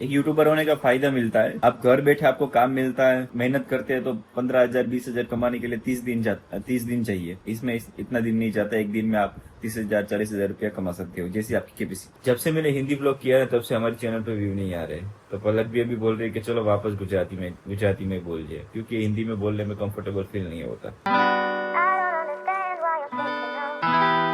एक यूट्यूबर होने का फायदा मिलता है, आप घर बैठे आपको काम मिलता है, मेहनत करते हैं तो 15,000 20,000 कमाने के लिए 30 दिन चाहिए। इसमें इतना दिन नहीं जाता, एक दिन में आप 30,000 40,000 रुपया कमा सकते हो, जैसी आपकी कैपेसिटी। जब से मैंने हिंदी ब्लॉग किया है तब से हमारे चैनल पे व्यू नहीं आ रहे, तो पलक भी अभी बोल रही है कि चलो वापस गुजराती में बोल जाए, क्योंकि हिंदी में बोलने में कंफर्टेबल फील नहीं होता।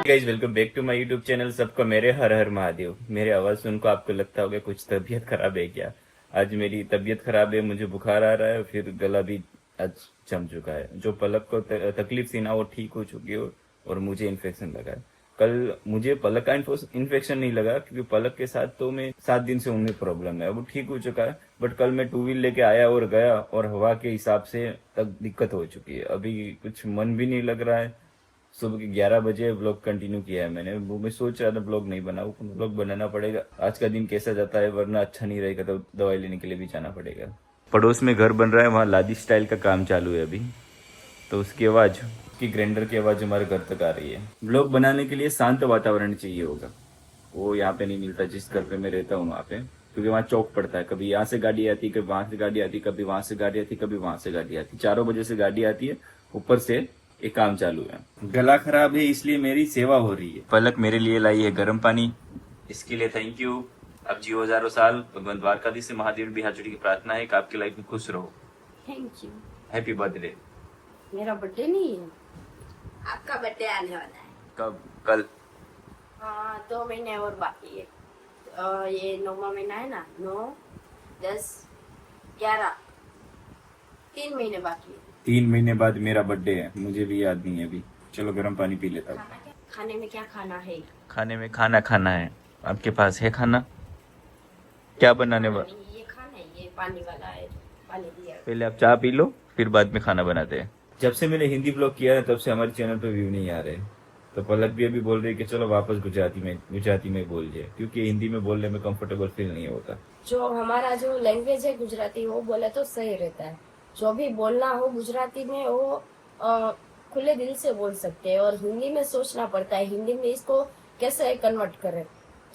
Guys, welcome back to my YouTube channel. सबको मेरे हर हर महादेव। मेरे आवाज सुनकर आपको लगता होगा कुछ तबीयत खराब है क्या। आज मेरी तबीयत खराब है, मुझे बुखार आ रहा है, फिर गला भी आज जम चुका है। जो पलक को तकलीफ थी ना, वो ठीक हो चुकी है और मुझे इन्फेक्शन लगा है। कल मुझे पलक का इन्फेक्शन नहीं लगा, क्योंकि पलक के साथ तो मैं 7 दिन से उन्हें प्रॉब्लम है, वो ठीक हो चुका है। बट कल मैं 2 व्हील लेके आया और गया, और हवा के हिसाब से तक दिक्कत हो चुकी है। अभी कुछ मन भी नहीं लग रहा है। सुबह के 11 बजे ब्लॉग कंटिन्यू किया है मैंने। वो मैं सोच रहा था ब्लॉग नहीं बनाऊं, ब्लॉग बनाना पड़ेगा। आज का दिन कैसा जाता है, वरना अच्छा नहीं रहेगा तो दवाई लेने के लिए भी जाना पड़ेगा। पड़ोस में घर बन रहा है, वहाँ लादी स्टाइल का काम चालू है अभी, तो उसकी आवाज, उसकी ग्राइंडर की आवाज हमारे घर तक आ रही है। ब्लॉग बनाने के लिए शांत वातावरण चाहिए होगा, वो यहाँ पे नहीं मिलता जिस घर पे मैं रहता हूँ वहाँ पे, क्योंकि वहाँ चौक पड़ता है। कभी यहाँ से गाड़ी आती, कभी वहां से गाड़ी आती, कभी वहां से गाड़ी आती, कभी वहां से गाड़ी आती। 4 बजे से गाड़ी आती है, ऊपर से एक काम चालू है। गला खराब है, इसलिए मेरी सेवा हो रही है। पलक मेरे लिए लाई है गर्म पानी, इसके लिए थैंक यू। अब जियो हजारों साल। भगवान द्वारकाधीश से महादेव भी हाथ जोड़ की प्रार्थना है कि आपकी लाइफ में खुश रहो। Thank you. Happy birthday. मेरा बर्थडे नहीं है। आपका बर्थडे आने वाला है। कब? कल। हाँ, 2 महीने और बाकी है। ये 9वां महीना है ना, 9 10 11 3 महीने बाकी है। 3 महीने बाद मेरा बर्थडे है, मुझे भी याद नहीं है अभी। चलो गर्म पानी पी लेता हूँ। खाने में क्या खाना है? खाने में खाना खाना है। आपके पास है खाना? क्या बनाने वाला? नहीं, ये खाना है, ये पानी वाला है, पानी दिया। पहले आप चाय पी लो, फिर बाद में खाना बनाते हैं। जब से मैंने हिंदी ब्लॉग किया है तब से हमारे चैनल पे व्यू नहीं आ रहे, तो पलक भी अभी बोल रही है कि चलो वापस गुजराती में बोल जाए, क्योंकि हिंदी में बोलने में कंफर्टेबल फील नहीं होता। जो हमारा जो लैंग्वेज है गुजराती, वो बोले तो सही रहता है। जो भी बोलना हो गुजराती में, वो खुले दिल से बोल सकते हैं, और हिंदी में सोचना पड़ता है, हिंदी में इसको कैसे कन्वर्ट करें,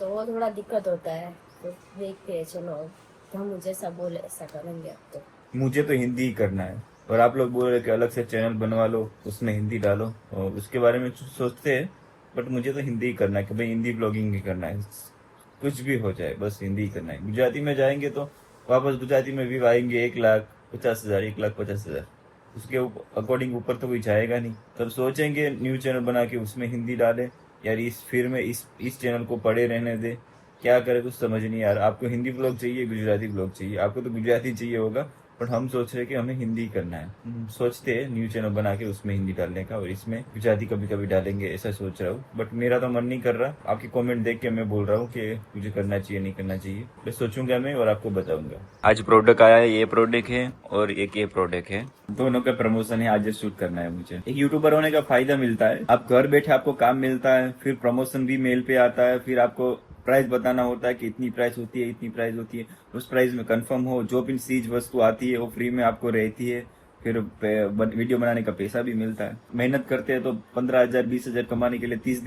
तो वो थोड़ा दिक्कत होता है। तो देखते हैं, चलो हम जैसा बोले ऐसा करेंगे अब तो। मुझे तो हिंदी ही करना है, और आप लोग बोल रहे कि अलग से चैनल बनवा लो, उसमें हिंदी डालो, और उसके बारे में सोचते हैं। बट मुझे तो हिंदी ही करना है, कि भाई हिंदी ब्लॉगिंग ही करना है। कुछ भी हो जाए, बस हिंदी ही करना है। गुजराती में जाएंगे तो वापस गुजराती में भी आएंगे 1,50,000 1,50,000, उसके अकॉर्डिंग ऊपर तो कोई जाएगा नहीं। तब सोचेंगे न्यू चैनल बना के उसमें हिंदी डाले, यार इस फिर में इस चैनल को पड़े रहने दे। क्या करे कुछ समझ नहीं आ रहा। आपको हिंदी ब्लॉग चाहिए, गुजराती ब्लॉग चाहिए? आपको तो गुजराती चाहिए होगा, बट हम सोच रहे हैं कि हमें हिंदी करना है। सोचते हैं न्यू चैनल बना के उसमें हिंदी डालने का, और इसमें गुजराती कभी कभी डालेंगे, ऐसा सोच रहा हूँ। बट मेरा तो मन नहीं कर रहा। आपके कमेंट देख के मैं बोल रहा हूँ कि मुझे करना चाहिए नहीं करना चाहिए। मैं सोचूंगा मैं और आपको बताऊंगा। आज प्रोडक्ट आया है, ये प्रोडक्ट है और एक ये प्रोडक्ट है, दोनों का प्रमोशन है। आज शूट करना है मुझे। एक यूट्यूबर होने का फायदा मिलता है, आप घर बैठे आपको काम मिलता है, फिर प्रमोशन भी मेल पे आता है, फिर आपको प्राइस बताना होता है कि इतनी प्राइस होती है, इतनी प्राइस होती है। उस प्राइस में कंफर्म हो, जो भी चीज वस्तु आती है वो फ्री में आपको रहती है। फिर वीडियो बनाने का पैसा भी मिलता है। मेहनत करते हैं तो 15,000 20,000 कमाने के लिए 30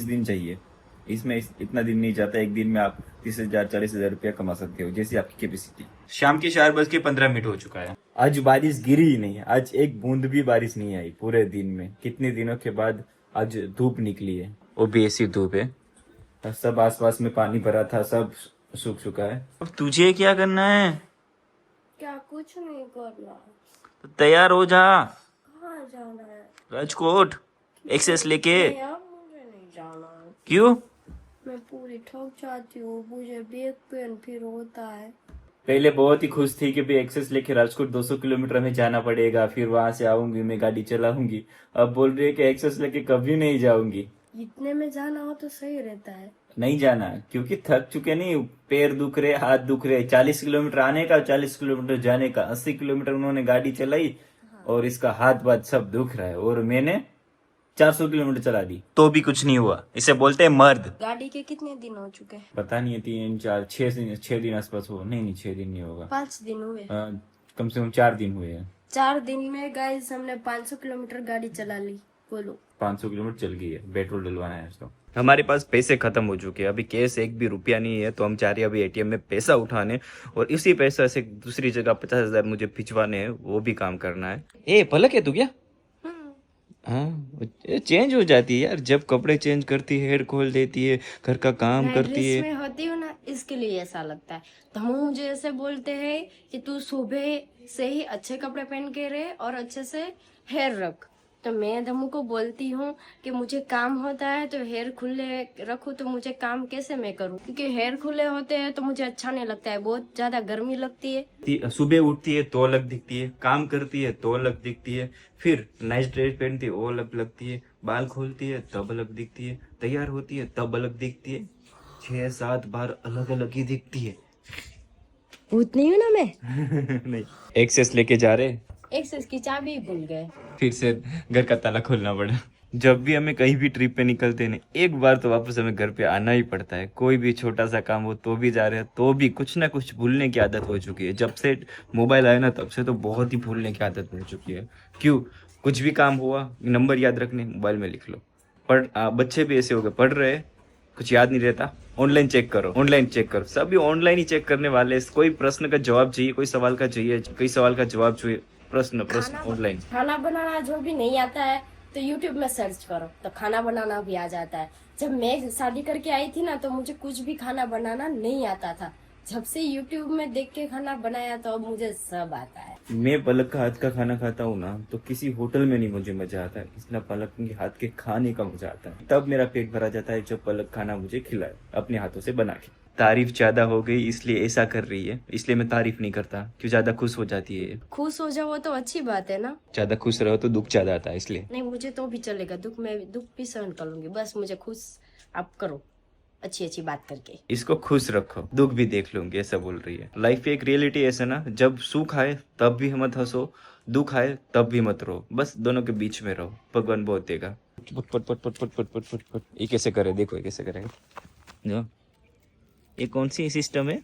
दिन चाहिए। इसमें इतना दिन नहीं जाता, एक दिन में आप 30,000 40,000 रुपया कमा सकते हो, जैसी आपकी कैपेसिटी। शाम के 4:15 हो चुका है। आज बारिश गिरी ही नहीं, आज एक बूंद भी बारिश नहीं आई पूरे दिन में। कितने दिनों के बाद आज धूप निकली है, वो भी ऐसी धूप है। सब आसपास में पानी भरा था, सब सूख चुका है। अब तुझे क्या करना है? क्या कुछ नहीं करना। तो तैयार हो जा। कहाँ जाना है? राजकोट एक्सेस लेके। नहीं, अब मुझे नहीं जाना है। क्यों? मैं पूरी थक जाती हूँ, मुझे बैक पेन फिर होता है। पहले बहुत ही खुश थी कि भाई एक्सेस लेके राजकोट 200 किलोमीटर में जाना पड़ेगा, फिर वहां से आऊंगी, मैं गाड़ी चलाऊंगी। अब बोल रही है कि एक्सेस लेके कभी नहीं जाऊंगी। इतने में जाना हो तो सही रहता है। नहीं जाना, क्योंकि थक चुके, नहीं पैर दुख रहे, हाथ दुख रहे। 40 किलोमीटर आने का, 40 किलोमीटर जाने का, 80 किलोमीटर उन्होंने गाड़ी चलाई, और इसका हाथ बात सब दुख रहा है, और मैंने 400 किलोमीटर चला दी तो भी कुछ नहीं हुआ। इसे बोलते हैं मर्द। गाड़ी के कितने दिन हो चुके हैं? पता नहीं है, 3 4 6 दिन आसपास हो। नहीं 6 दिन नहीं होगा, 5 दिन हुए। कम से कम 4 दिन हुए हैं। 4 दिन में गाइस हमने 500 किलोमीटर गाड़ी चला ली। बोलो। 500 किलोमीटर चल गई है, पेट्रोल डलवाना है इसको। हमारे पास पैसे खत्म हो चुके हैं, अभी कैश एक भी रुपया नहीं है, तो हम चाह रहे हैं अभी एटीएम में पैसा उठाने और इसी पैसा से दूसरी जगह 50,000 मुझे भिजवाने हैं, वो भी काम करना है। ए पलक है तू क्या? हाँ चेंज हो जाती है यार, जब कपड़े चेंज करती है, हेयर खोल देती है, घर का काम मैं करती ड्रेस है। में होती हूँ ना, इसके लिए ऐसा लगता है। तो हम मुझे ऐसे बोलते हैं कि तू सुबह से ही अच्छे कपड़े पहन के रहे और अच्छे से हेयर रख। तो मैं धमू को बोलती हूँ कि मुझे काम होता है तो हेयर खुले रखूँ, तो मुझे काम कैसे मैं करूँ, क्योंकि हेयर खुले होते हैं तो मुझे अच्छा नहीं लगता है, बहुत ज्यादा गर्मी लगती है। सुबह उठती है तो अलग दिखती है, काम करती है तो अलग दिखती है, फिर नाइस ड्रेस पहनती है वो अलग लगती है, बाल खोलती है तब अलग दिखती है, तैयार होती है तब अलग दिखती है, 6-7 बार अलग अलग ही दिखती है। भूत नहीं हूँ ना मैं। नहीं, एक्सेस लेके जा रहे, एक्सेस की चाबी भूल गए। फिर से घर का ताला खोलना पड़ा। जब भी हमें कहीं भी ट्रिप पे निकलते हैं एक बार तो वापस हमें घर पे आना ही पड़ता है। कोई भी छोटा सा काम हो तो भी जा रहे हैं, तो भी कुछ ना कुछ भूलने की आदत हो चुकी है। जब से मोबाइल आया ना तब से तो बहुत ही भूलने की आदत हो चुकी है। क्यों? कुछ भी काम हुआ, नंबर याद रखने, मोबाइल में लिख लो। बच्चे भी ऐसे हो गए, पढ़ रहे कुछ याद नहीं रहता, ऑनलाइन चेक करो, ऑनलाइन चेक करो, सभी ऑनलाइन ही चेक करने वाले हैं। कोई प्रश्न का जवाब चाहिए, कोई सवाल का चाहिए, कई सवाल का जवाब चाहिए, प्रश्न ऑनलाइन। खाना बनाना जो भी नहीं आता है तो यूट्यूब में सर्च करो तो खाना बनाना भी आ जाता है। जब मैं शादी करके आई थी ना तो मुझे कुछ भी खाना बनाना नहीं आता था। जब से यूट्यूब में देख के खाना बनाया तो अब मुझे सब आता है। मैं पलक का हाथ का खाना खाता हूँ ना तो किसी होटल में नहीं मुझे मजा आता है, इसलिए पलक के हाथ के खाने का मजा आता है। तब मेरा पेट भरा जाता है जब पलक खाना मुझे खिलाए अपने हाथों से बना के। तारीफ ज्यादा हो गई इसलिए ऐसा कर रही है, इसलिए मैं तारीफ नहीं करता, क्यों ज्यादा खुश हो जाती है। खुश हो जाओ तो अच्छी बात है ना। ज्यादा खुश रहो तो दुख ज्यादा आता है, इसलिए। नहीं, मुझे तो भी चलेगा, दुख भी सहन कर लूंगी, बस मुझे खुश आप करो अच्छी अच्छी बात करके। इसको खुश रखो, दुख भी देख लूंगी, ऐसा बोल रही है। लाइफ एक रियलिटी ऐसा ना, जब सुख आए तब भी मत हंसो, दुख आए तब भी मत रो, बस दोनों के बीच में रहो, भगवान बहुत देगा। पट पट पट पट पट पट पट पट पट। ये कैसे करे, देखो ये कैसे करेगा। जो ये कौन सी सिस्टम है?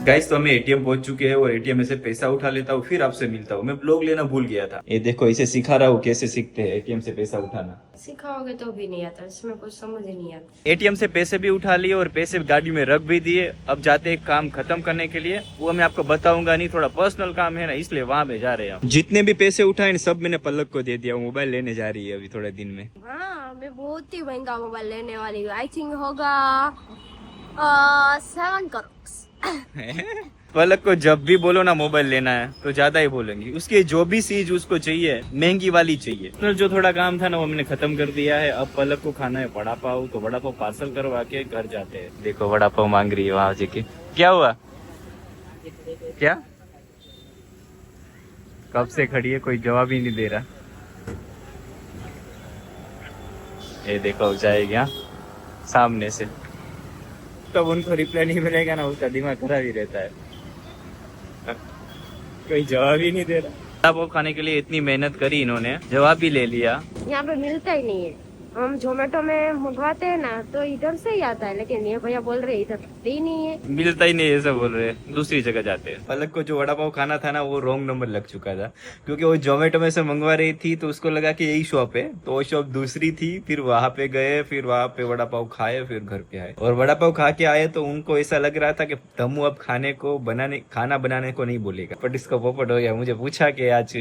गाइस तो हमें एटीएम पहुंच चुके हैं और एटीएम में से पैसा उठा लेता हूँ, फिर आपसे मिलता हूँ। मैं ब्लॉग लेना भूल गया था। ये देखो इसे सिखा रहा हूँ कैसे सीखते हैं एटीएम से पैसा उठाना। सिखाओगे तो भी नहीं आता, इसमें कुछ समझ ही नहीं आता। एटीएम से पैसे भी उठा लिए और पैसे गाड़ी में रख भी दिए। अब जाते हैं काम खत्म करने के लिए, वो मैं आपको बताऊंगा नहीं, थोड़ा पर्सनल काम है ना, इसलिए वहां पे जा रहे हैं। जितने भी पैसे उठाए सब मैंने पलक को दे दिया। मोबाइल लेने जा रही है अभी थोड़े दिन में। हाँ, मैं बहुत ही महंगा मोबाइल लेने वाली हूँ। आई थिंक होगा 7 करोड़। पलक को जब भी बोलो ना मोबाइल लेना है तो ज्यादा ही बोलेंगी। उसकी जो भी चीज उसको चाहिए महंगी वाली चाहिए। तो जो थोड़ा काम था ना वो मैंने खत्म कर दिया है। अब पलक को खाना है वड़ा पाव, तो वड़ा पाव पार्सल करवा के घर जाते हैं। देखो वड़ा पाव मांग रही है वहां से के। क्या हुआ? क्या? कब से खड़ी है, कोई जवाब ही नहीं दे रहा। ये देखो जाएगी हाँ सामने से, तब उनको रिप्लाई नहीं मिलेगा ना, उसका दिमाग खराब ही रहता है। कोई जवाब ही नहीं दे रहा। वो खाने के लिए इतनी मेहनत करी इन्होंने, जवाब भी ले लिया। यहाँ पे मिलता ही नहीं है। हम जोमेटो में मंगवाते हैं ना तो इधर से ही आता है, लेकिन ये भैया बोल रहे इधर ही नहीं है, मिलता ही नहीं, ऐसा बोल रहे हैं, दूसरी जगह जाते हैं। पलक को जो वड़ा पाव खाना था ना वो रॉन्ग नंबर लग चुका था, क्योंकि वो जोमेटो में से मंगवा रही थी तो उसको लगा कि यही शॉप है, तो वो शॉप दूसरी थी। फिर वहां पे गए, फिर वहां पे वड़ा पाव खाए, फिर घर पे आए। और वड़ा पाव खा के आए तो उनको ऐसा लग रहा था कि धम्मू अब खाना बनाने को नहीं बोलेगा। बट इसका पोपट हो गया। मुझे पूछा कि आज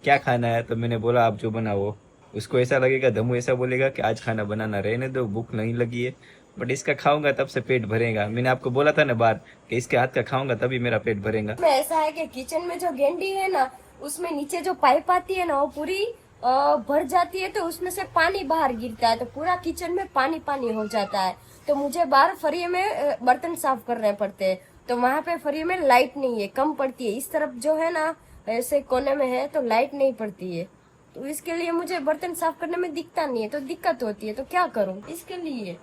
क्या खाना है, तो मैंने बोला आप जो बनाओ। उसको ऐसा लगेगा, धम्मू ऐसा बोलेगा कि आज खाना बनाना रहने दो, भूख नहीं लगी है, बट इसका खाऊंगा तब से पेट भरेगा। मैंने आपको बोला था ना बार कि इसके हाथ का खाऊंगा तभी मेरा पेट भरेगा। ऐसा है कि किचन में जो गेंडी है ना, उसमें नीचे जो पाइप आती है ना वो पूरी भर जाती है, तो उसमें से पानी बाहर गिरता है, तो पूरा किचन में पानी पानी हो जाता है। तो मुझे बाहर फरिये में बर्तन साफ करने पड़ते हैं, तो वहाँ पे फरिये में लाइट नहीं है, कम पड़ती है। इस तरफ जो है ना ऐसे कोने में है तो लाइट नहीं पड़ती है, तो इसके लिए मुझे बर्तन साफ करने में दिखता नहीं है, तो दिक्कत होती है। तो क्या करूं, इसके लिए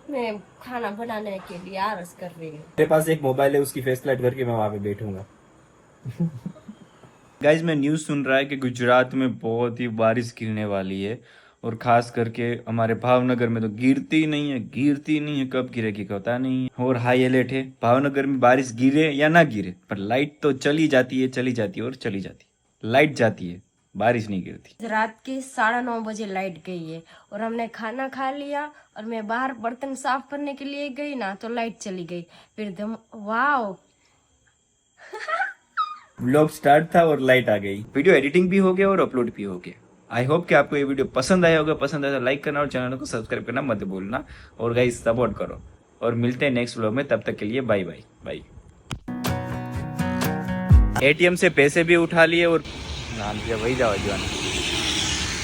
मैं खाना बनाने के लिए आलस कर रही हूँ। मेरे पास एक मोबाइल है, उसकी फेस लाइट करके मैं वहां पे बैठूंगा। गाइज मैं न्यूज सुन रहा है कि गुजरात में बहुत ही बारिश गिरने वाली है, और खास करके हमारे भावनगर में तो गिरती नहीं है, कब गिरेगी पता नहीं है। और हाई अलर्ट है, भावनगर में बारिश गिरे या ना गिरे पर लाइट तो चली जाती है और चली जाती है। लाइट जाती है, बारिश नहीं गिरती। रात के 9:30 बजे लाइट गई है और हमने खाना खा लिया और मैं बाहर बर्तन साफ करने के लिए गई ना तो लाइट चली गई। फिर वाओ व्लॉग स्टार्ट था और लाइट आ गई। वीडियो एडिटिंग भी हो गया और अपलोड भी हो गया। आई होप कि आपको ये वीडियो पसंद आया होगा। पसंद आया तो लाइक करना और चैनल को सब्सक्राइब करना मत भूलना। और गाइस सपोर्ट करो और मिलते हैं नेक्स्ट व्लॉग में। तब तक के लिए बाय बाय बाय। एटीएम से पैसे भी उठा लिए और नाम दिया वही जाओ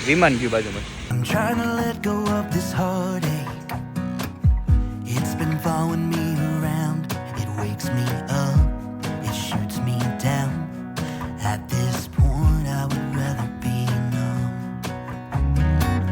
विमान की बाजू में। I'm trying to let go of this heartache.